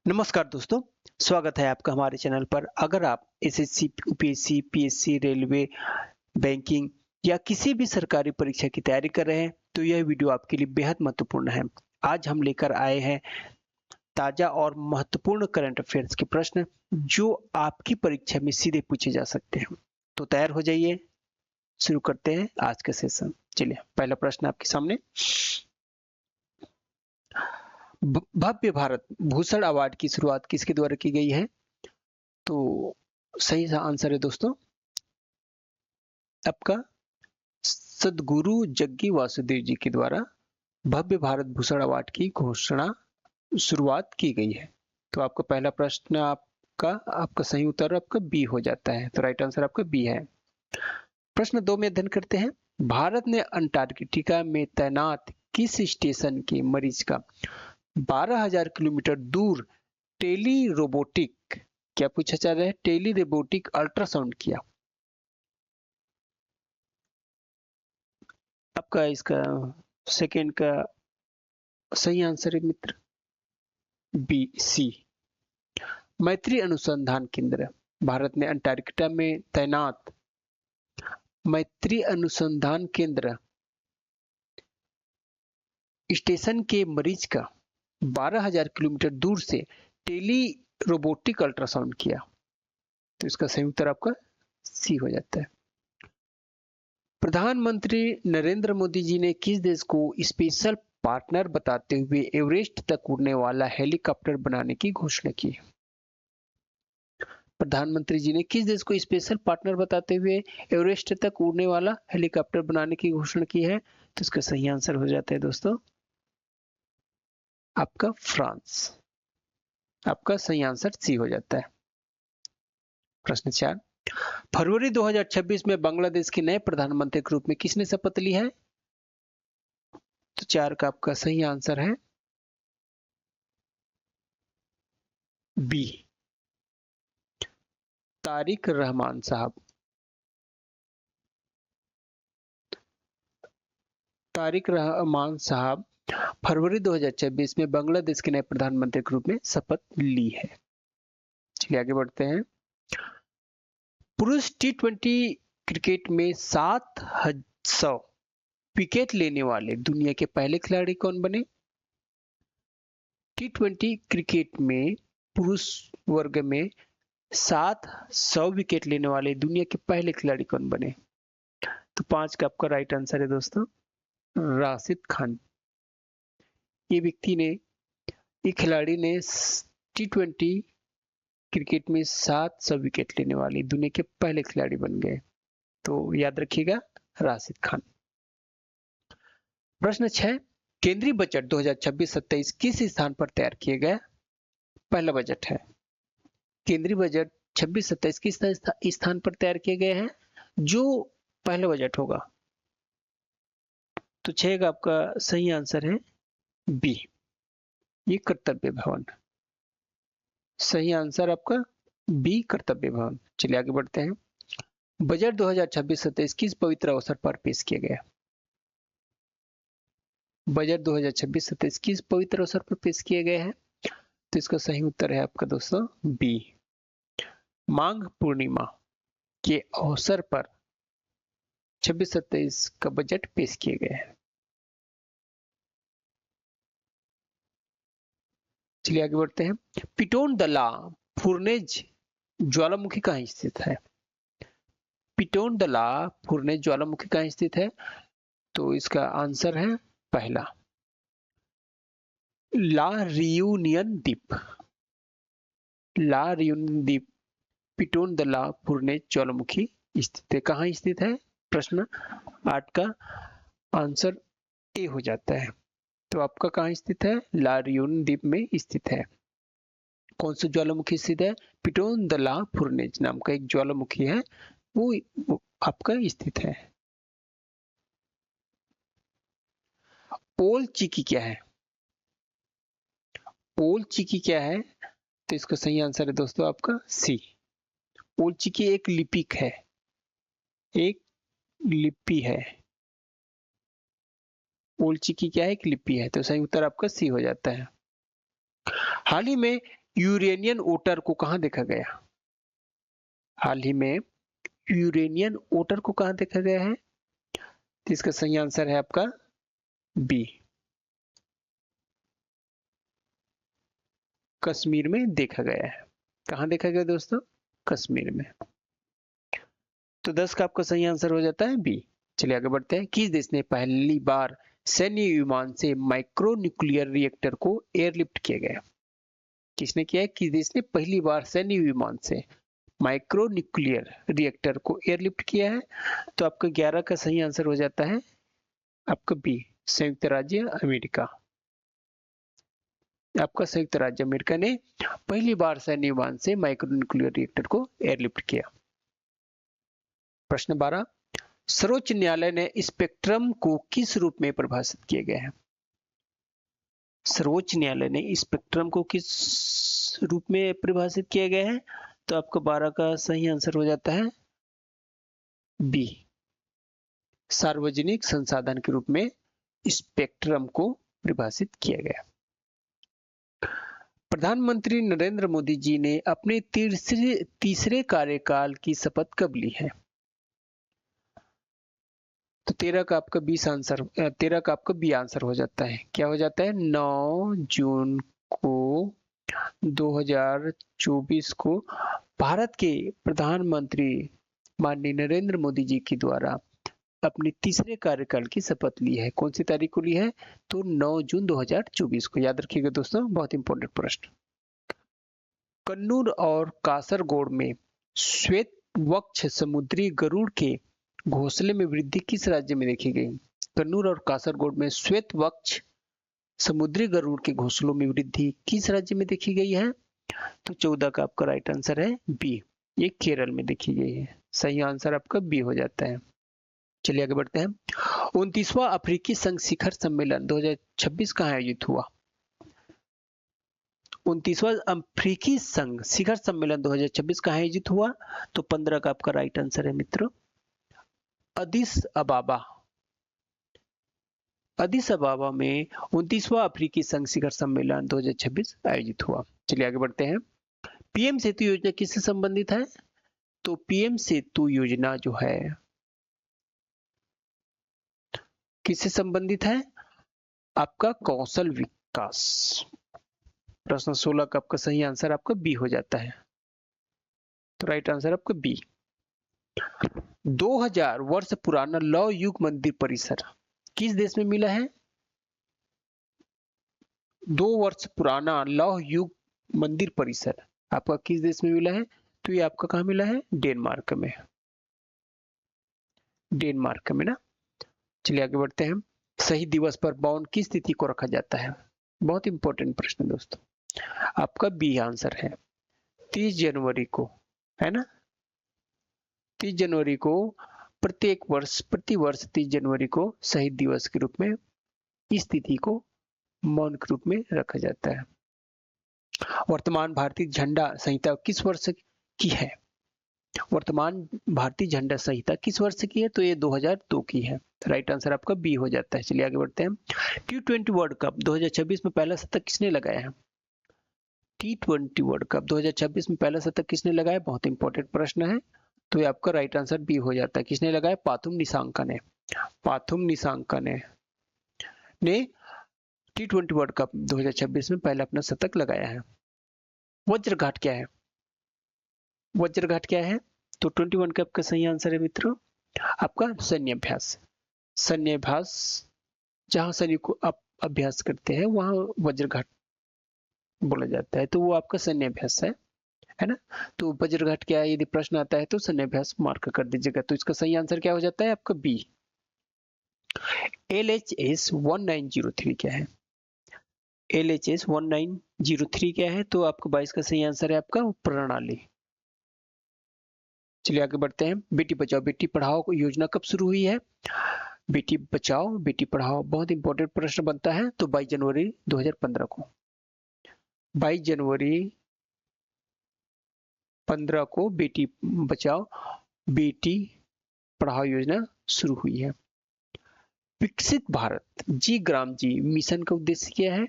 नमस्कार दोस्तों, स्वागत है आपका हमारे चैनल पर। अगर आप SSC, UPSC, PSC, railway, banking या किसी भी सरकारी परीक्षा की तैयारी कर रहे हैं, तो यह वीडियो आपके लिए बेहद महत्वपूर्ण है। आज हम लेकर आए हैं ताजा और महत्वपूर्ण करंट अफेयर्स के प्रश्न, जो आपकी परीक्षा में सीधे पूछे जा सकते हैं। तो तैयार हो जाइए, शुरू करते हैं आज का सेशन। चलिए, पहला प्रश्न आपके सामने। भव्य भारत भूषण अवार्ड की शुरुआत किसके द्वारा की गई है? तो सही सा आंसर है दोस्तों आपका सदगुरु जग्गी वासुदेव जी के द्वारा भव्य भारत भूषण अवार्ड की घोषणा शुरुआत की गई है। तो आपका पहला प्रश्न आपका सही उत्तर आपका बी हो जाता है। तो राइट आंसर आपका बी है। प्रश्न 2 में अध्ययन करते हैं। भारत ने अंटार्कटिका में तैनात किस स्टेशन के मरीज का 12,000 किलोमीटर दूर टेली रोबोटिक, क्या पूछा जा रहा है, टेली रोबोटिक अल्ट्रासाउंड किया? आपका इसका सेकंड का सही आंसर है मित्र बी सी। मैत्री अनुसंधान केंद्र भारत ने अंटार्कटिका में तैनात मैत्री अनुसंधान केंद्र स्टेशन के मरीज का 12,000 किलोमीटर दूर से टेली रोबोटिक अल्ट्रासाउंड किया। तो इसका सही उत्तर आपका सी हो जाता है। प्रधानमंत्री नरेंद्र मोदी जी ने किस देश को स्पेशल पार्टनर बताते हुए एवरेस्ट तक उड़ने वाला हेलीकॉप्टर बनाने की घोषणा की? प्रधानमंत्री जी ने किस देश को स्पेशल पार्टनर बताते हुए एवरेस्ट तक उड़ने वाला हेलीकॉप्टर बनाने की घोषणा की है? तो इसका सही आंसर हो जाता है दोस्तों आपका फ्रांस। आपका सही आंसर सी हो जाता है। प्रश्न 4, फरवरी 2026 में बांग्लादेश के नए प्रधानमंत्री के रूप में किसने शपथ ली है? तो 4 का आपका सही आंसर है बी, तारिक रहमान साहब। तारिक रहमान साहब फरवरी 2026 में बांग्लादेश के नए प्रधानमंत्री के रूप में शपथ ली है। चलिए आगे बढ़ते हैं। पुरुष टी20 क्रिकेट में 700 विकेट लेने वाले दुनिया के पहले खिलाड़ी कौन बने? टी20 क्रिकेट में पुरुष वर्ग में 700 विकेट लेने वाले दुनिया के पहले खिलाड़ी कौन बने? तो 5 का आपका राइट आंसर है दोस्तों राशिद खान। ये व्यक्ति ने, ये खिलाड़ी ने टी20 क्रिकेट में 700 विकेट लेने वाले दुनिया के पहले खिलाड़ी बन गए। तो याद रखिएगा राशिद खान। प्रश्न 6, केंद्रीय बजट 2026-27 किस स्थान पर तैयार किया गया? पहला बजट है। केंद्रीय बजट 26-27 किस स्थान पर तैयार किए गए हैं? जो पहला बजट होगा। तो 6 का आपका सही आंसर है बी, ये कर्तव्य भवन। सही आंसर आपका बी, कर्तव्य भवन। चलिए आगे बढ़ते हैं। बजट 2026-27 किस पवित्र अवसर पर पेश किया गया? बजट 2026-27 किस पवित्र अवसर पर पेश किए गए हैं? तो इसका सही उत्तर है आपका दोस्तों बी, माघ पूर्णिमा के अवसर पर 26-27 का बजट पेश किए गए हैं। चलिए आगे बढ़ते हैं। पिटोन दला फुर्नेज ज्वालामुखी कहाँ स्थित है? पिटोन दला फुर्नेज ज्वालामुखी कहाँ स्थित है? तो इसका आंसर है पहला, ला रियूनियन द्वीप। ला रियूनियन द्वीप पिटोन दला फुर्नेज ज्वालामुखी स्थित है। कहाँ स्थित है? प्रश्न 8 का आंसर ए हो जाता है। तो आपका कहाँ स्थित है? ला रियूनियन द्वीप में स्थित है। कौन सा ज्वालामुखी स्थित है? पिटोन दला फुर्नेज नाम का एक ज्वालामुखी है, वो आपका स्थित है। ओल चिकी क्या है? ओल चिकी क्या है? तो इसका सही आंसर है दोस्तों आपका सी, ओल चिकी एक लिपिक है, एक लिपि है। ओल चिकी क्या है? एक लिपि है। तो सही उत्तर आपका सी हो जाता है। हाल ही में यूरेनियन ओटर को कहां देखा गया? हाल ही में यूरेनियन ओटर को कहां देखा गया है? तो इसका सही आंसर है आपका बी, कश्मीर में देखा गया है। कहां देखा गया दोस्तों? कश्मीर में। तो 10 का आपका सही आंसर हो जाता है बी। चलिए आगे बढ़ते हैं। किस देश ने पहली बार सैन्य विमान से माइक्रो न्यूक्लियर रिएक्टर को एयरलिफ्ट किया गया? किसने किया है? किस देश ने पहली बार सैन्य विमान से माइक्रो न्यूक्लियर रिएक्टर को एयरलिफ्ट किया है? तो आपका 11 का सही आंसर हो जाता है आपका बी, संयुक्त राज्य अमेरिका। आपका संयुक्त राज्य अमेरिका ने पहली बार सैन्य विमान से माइक्रो न्यूक्लियर रिएक्टर को एयरलिफ्ट किया। प्रश्न 12, सर्वोच्च न्यायालय ने स्पेक्ट्रम को किस रूप में परिभाषित किया गया है? सर्वोच्च न्यायालय ने स्पेक्ट्रम को किस रूप में परिभाषित किया गया है? तो आपका 12 का सही आंसर हो जाता है बी, सार्वजनिक संसाधन के रूप में स्पेक्ट्रम को परिभाषित किया गया। प्रधानमंत्री नरेंद्र मोदी जी ने अपने तीसरे कार्यकाल की शपथ कब ली है? तो 13 का आपका 20 आंसर 13 का आपका बी आंसर हो जाता है। क्या हो जाता है? 9 जून को 2024 को भारत के प्रधानमंत्री माननीय नरेंद्र मोदी जी के द्वारा अपने तीसरे कार्यकाल की शपथ ली है। कौन सी तारीख को ली है? तो 9 जून 2024 को। याद रखिएगा दोस्तों, बहुत इंपॉर्टेंट प्रश्न। कन्नूर और कासरगोड में श्वेत वक्ष समुद्री गरुड़ के घोंसले में वृद्धि किस राज्य में देखी गई? कन्नूर और कासरगोड में श्वेत वक्ष समुद्री गरुड़ के घोंसलों में वृद्धि किस राज्य में देखी गई है? तो 14 का आपका राइट आंसर है बी, ये केरल में देखी गई है। सही आंसर आपका बी हो जाता है। चलिए आगे बढ़ते हैं। 29वां अफ्रीकी संघ शिखर सम्मेलन 2026 कहाँ आयोजित हुआ? 29वां अफ्रीकी संघ शिखर सम्मेलन 2026 कहाँ आयोजित हुआ? तो 15 का आपका राइट आंसर है मित्रों अदिस अबाबा। अदिस अबाबा में 29वां अफ्रीकी संघ शिखर सम्मेलन 2026 आयोजित हुआ। चलिए आगे बढ़ते हैं। पीएम सेतु योजना किससे संबंधित है? तो पीएम सेतु योजना जो है किससे संबंधित है? आपका कौशल विकास। प्रश्न 16 का आपका सही आंसर आपका बी हो जाता है। तो राइट आंसर आपका बी। 2000 वर्ष पुराना लौह युग मंदिर परिसर किस देश में मिला है? 2 वर्ष पुराना लौह युग मंदिर परिसर आपका किस देश में मिला है? तो ये आपका कहां मिला है? डेनमार्क में। डेनमार्क में ना। चलिए आगे बढ़ते हैं। शहीद दिवस पर मौन किस तिथि को रखा जाता है? बहुत इंपॉर्टेंट प्रश्न दोस्तों। आपका बी आंसर है 30 जनवरी को, है ना। 30 जनवरी को प्रति वर्ष 30 जनवरी को शहीद दिवस के रूप में इस तिथि को मौन के रूप में रखा जाता है। वर्तमान भारतीय झंडा संहिता किस वर्ष की है? वर्तमान भारतीय झंडा संहिता किस वर्ष की है? तो ये 2002 की है। राइट आंसर आपका बी हो जाता है। चलिए आगे बढ़ते हैं। T20 वर्ल्ड कप 2026 में पहला शतक किसने लगाया है? T20 वर्ल्ड कप 2026 में पहला शतक किसने लगाया? बहुत इंपॉर्टेंट प्रश्न है। तो ये आपका राइट आंसर बी हो जाता है। किसने लगाया? पाथुम निशंका ने। पाथुम निशंका ने T20 वर्ल्ड कप 2026 में पहला अपना शतक लगाया है। वज्रघाट क्या है? वज्रघाट क्या है? तो 21 का आपका सही आंसर है मित्रों आपका सैन्य अभ्यास। सैन्य अभ्यास जहां सैनिक को अभ्यास करते हैं वहां वज्रघाट बोला जाता है। तो वो आपका सैन्य अभ्यास है ना। तो वज्रघाट क्या है? यदि प्रश्न आता है तो सैन्य अभ्यास मार्क कर दीजिएगा। तो इसका सही आंसर क्या हो जाता है आपका बी। LHS 1903 क्या है? LHS 1903 क्या है? तो आपका 22 का सही आंसर है आपका प्रणाली। चलिए आगे बढ़ते हैं। बेटी बचाओ बेटी पढ़ाओ योजना कब शुरू हुई है? बेटी बचाओ बेटी पढ़ाओ बहुत इंपॉर्टेंट प्रश्न बनता है। तो 22 जनवरी 2015 को 22 जनवरी 15 को बेटी बचाओ बेटी पढ़ाओ योजना शुरू हुई है। विकसित भारत जी ग्राम जी मिशन का उद्देश्य क्या है?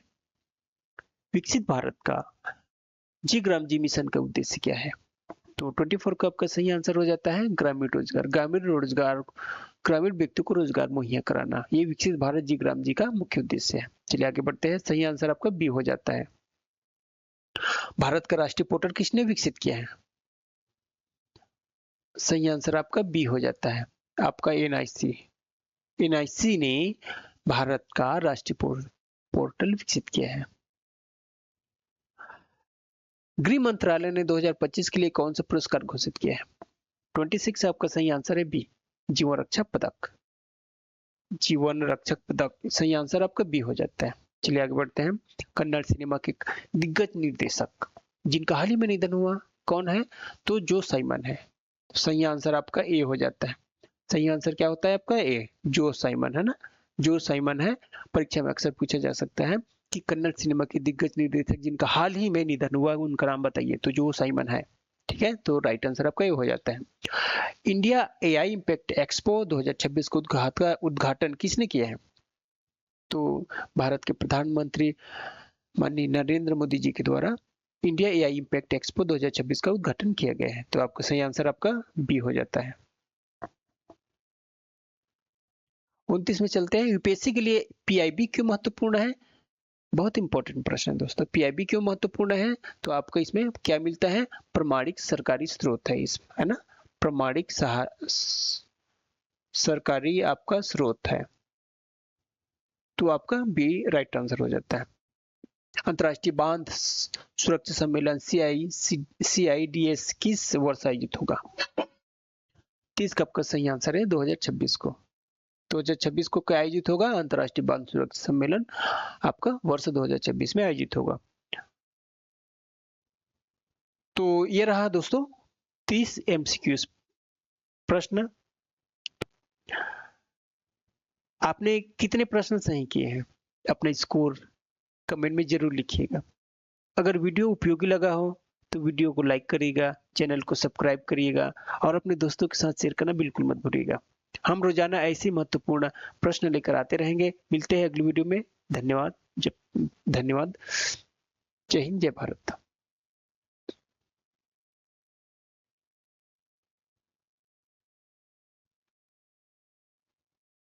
विकसित भारत का जी ग्राम जी मिशन का उद्देश्य क्या है? तो 24 का आपका सही आंसर हो जाता है ग्रामीण रोजगार। ग्रामीण व्यक्ति को रोजगार मुहैया कराना, ये विकसित भारत जी ग्राम जी का मुख्य उद्देश्य है। चलिए आगे बढ़ते हैं। सही आंसर आपका बी हो जाता है। भारत का राष्ट्रीय पोर्टल किसने विकसित किया है? सही आंसर आपका बी हो जाता है, आपका एनआईसी। एनआईसी ने भारत का राष्ट्रीय पोर्टल विकसित किया है। गृह मंत्रालय ने 2025 के लिए कौन सा पुरस्कार घोषित किया है? 26 आपका सही आंसर है बी, जीवन रक्षक पदक। जीवन रक्षक पदक सही आंसर आपका बी हो जाता है। चलिए आगे बढ़ते हैं। कन्नड़ सिनेमा के दिग्गज निर्देशक जिनका हाल ही में निधन हुआ कौन है? तो जो साइमन है। सही आंसर आपका ए हो जाता है। सही आंसर क्या होता है आपका? ए, जो साइमन है ना, जो साइमन है। परीक्षा में अक्सर पूछा जा सकता है कि कन्नड़ सिनेमा के दिग्गज निर्देशक जिनका हाल ही में निधन हुआ उनका नाम बताइए, तो जो साइमन है। ठीक है, तो राइट आंसर आपका ये हो जाता है। इंडिया एआई इम्पैक्ट एक्सपो 2026 को उद्घाटन किसने किया है? तो भारत के प्रधानमंत्री माननीय नरेंद्र मोदी जी के द्वारा इंडिया एआई इम्पैक्ट एक्सपो 2026 का उद्घाटन किया गया है। तो आपका सही आंसर आपका बी हो जाता है। 29 में चलते हैं। यूपीएससी के लिए पीआईबी क्यों महत्वपूर्ण है? बहुत इंपॉर्टेंट प्रश्न है दोस्तों। पीआईबी क्यों महत्वपूर्ण है? तो आपको इसमें क्या मिलता है? प्रमाणिक सरकारी स्रोत है इसमें, है ना, प्रमाणिक सरकारी आपका स्रोत है। तो आपका बी राइट आंसर हो जाता है। अंतर्राष्ट्रीय बांध सुरक्षा सम्मेलन CIDS किस वर्ष आयोजित होगा? 30 का आपका सही आंसर है 2026 को। 2026 को क्या आयोजित होगा? अंतर्राष्ट्रीय बांध सुरक्षा सम्मेलन आपका वर्ष 2026 में आयोजित होगा। तो ये रहा दोस्तों 30 MCQs प्रश्न। आपने कितने प्रश्न सही किए हैं? अपने स्कोर कमेंट में जरूर लिखिएगा। अगर वीडियो उपयोगी लगा हो तो वीडियो को लाइक करिएगा, चैनल को सब्सक्राइब करिएगा और अपने दोस्तों के साथ शेयर करना बिल्कुल मत भूलिएगा। हम रोजाना ऐसी महत्वपूर्ण प्रश्न लेकर आते रहेंगे। मिलते हैं अगली वीडियो में। धन्यवाद। जय हिंद, जय भारत।